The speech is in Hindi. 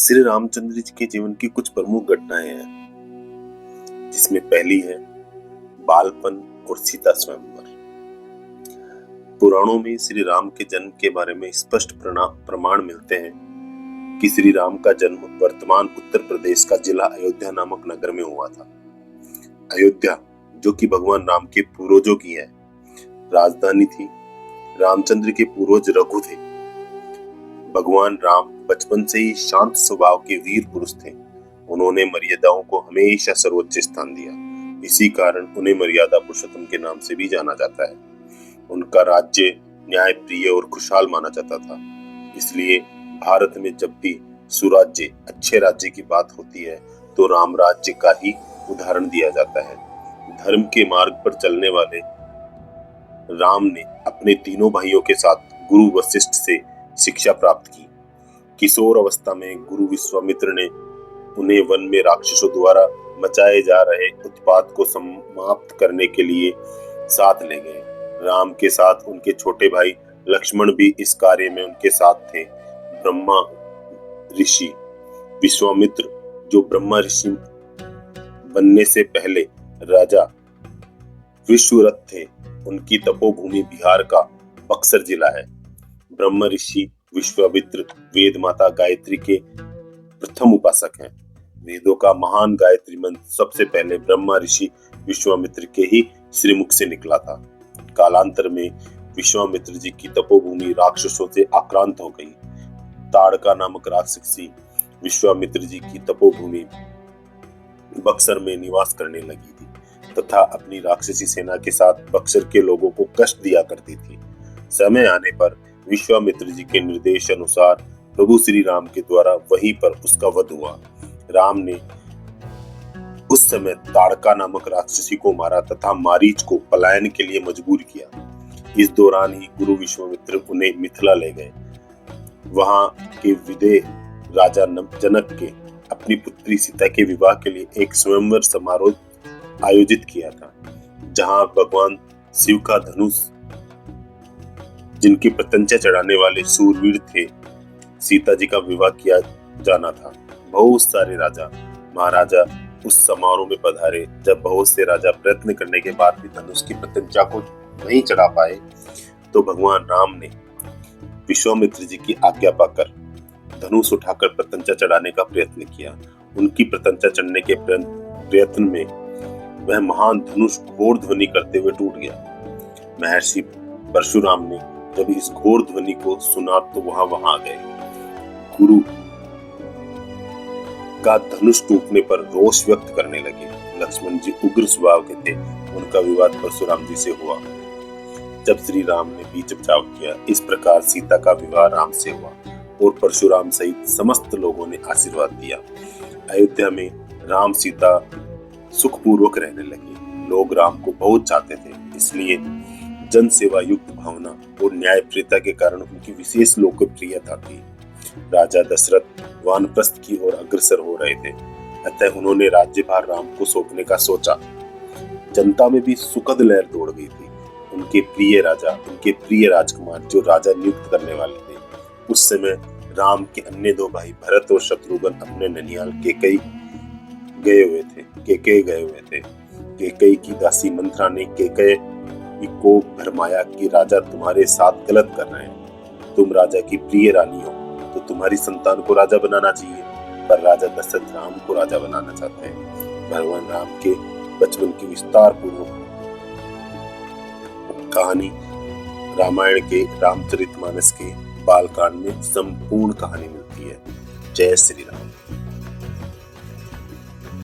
श्री रामचंद्र जी के जीवन की कुछ प्रमुख घटनाएं हैं, जिसमें पहली है बालपन और सीता स्वयंवर। पुराणों में श्री राम के जन्म के बारे में स्पष्ट प्रमाण मिलते हैं कि श्री राम का जन्म वर्तमान उत्तर प्रदेश का जिला अयोध्या नामक नगर में हुआ था। अयोध्या, जो कि भगवान राम के पूर्वजों की है, राजधानी थी। रामचंद्र के पूर्वज रघु थे। भगवान राम बचपन से ही शांत स्वभाव के वीर पुरुष थे। उन्होंने मर्यादाओं को हमेशा सर्वोच्च स्थान दिया। इसी कारण उन्हें मर्यादा पुरुषोत्तम के नाम से भी जाना जाता है। उनका राज्य न्याय प्रिय और खुशहाल माना जाता था। इसलिए भारत में जब भी सुराज्य, अच्छे राज्य की बात होती है तो राम राज्य का ही उदाहरण दिया जाता है। धर्म के मार्ग पर चलने वाले राम ने अपने तीनों भाइयों के साथ गुरु वशिष्ठ से शिक्षा प्राप्त की। किशोर अवस्था में गुरु विश्वामित्र ने उन्हें वन में राक्षसों द्वारा मचाए जा रहे उत्पात को समाप्त करने के लिए साथ ले गए। राम के साथ उनके छोटे भाई लक्ष्मण भी इस कार्य में उनके साथ थे। ब्रह्मा ऋषि विश्वामित्र, जो ब्रह्मा ऋषि बनने से पहले राजा विश्वरथ थे, उनकी तपोभूमि बिहार का बक्सर जिला है। ब्रह्मा ऋषि विश्वामित्र वेद माता गायत्री के प्रथम उपासक हैं। वेदों का महान गायत्री मंत्र सबसे पहले ब्रह्मा ऋषि विश्वामित्र के ही श्रीमुख से निकला था। कालांतर में विश्वामित्र जी की तपोभूमि राक्षसों से आक्रांत हो गई। ताड़का नामक राक्षसी विश्वामित्र जी की तपोभूमि बक्सर में निवास करने लगी थी तथा अपनी राक्षसी सेना के साथ बक्सर के लोगों को कष्ट दिया करती थी। समय आने पर विश्वामित्र जी के निर्देश अनुसार प्रभु श्री राम के द्वारा वहीं पर उसका वध हुआ। राम ने उस समय ताड़का नामक राक्षसी को मारा तथा मारीच को पलायन के लिए मजबूर किया। इस दौरान ही गुरु विश्वामित्र उन्हें मिथिला ले गए। वहां के विदेह राजा जनक के अपनी पुत्री सीता के विवाह के लिए एक स्वयंवर समारोह आयोजित किया था, जहां भगवान शिव का धनुष, जिनकी प्रत्यंचा चढ़ाने वाले सूरवीर थे, सीता जी का विवाह किया जाना था। बहुत सारे राजा महाराजा उस समारोह में पधारे। जब बहुत से राजा प्रयत्न करने के बाद भी धनुष की प्रत्यंचा को नहीं चढ़ा पाए तो भगवान राम ने विश्वामित्र जी की आज्ञा पाकर धनुष उठाकर प्रत्यंचा चढ़ाने का प्रयत्न किया। उनकी प्रत्यंचा चढ़ने के प्रयत्न में वह महान धनुष घोर ध्वनि करते हुए टूट गया। महर्षि परशुराम ने जब इस घोर ध्वनि को सुना तो वहां आ गए। गुरु का धनुष टूटने पर रोष व्यक्त करने लगे। लक्ष्मण जी उग्र स्वभाव के थे। उनका विवाद परशुराम जी से हुआ। जब श्री राम ने बीच बचाव किया। इस प्रकार सीता का विवाह राम से हुआ और परशुराम सहित समस्त लोगों ने आशीर्वाद दिया। अयोध्या में राम सीता सुखपूर्वक रहने लगे। लोग राम को बहुत चाहते थे, इसलिए जन सेवा युक्त भावना और न्यायप्रियता के कारण उनकी विशेष लोकप्रियता थी। राजा दशरथ वानप्रस्थ की ओर अग्रसर हो रहे थे, अतः उन्होंने राज्यभार राम को सौंपने का सोचा। जनता में भी सुखद लहर दौड़ गई थी। उनके प्रिय राजकुमार जो राजा नियुक्त करने वाले थे, उस समय राम के अन्य दो भाई भरत और शत्रुघ्न अपने ननिहाल केकई गए हुए थे। केकई की दासी मंथरा ने केकई को भरमाया कि राजा तुम्हारे साथ गलत कर रहे हैं। तुम राजा की प्रिय रानी हो तो तुम्हारी संतान को राजा बनाना चाहिए, पर राजा दशरथ राम को राजा बनाना चाहते हैं। भगवान राम के बचपन की विस्तार पूर्वक कहानी रामायण के रामचरितमानस के बालकांड में संपूर्ण कहानी मिलती है। जय श्री राम।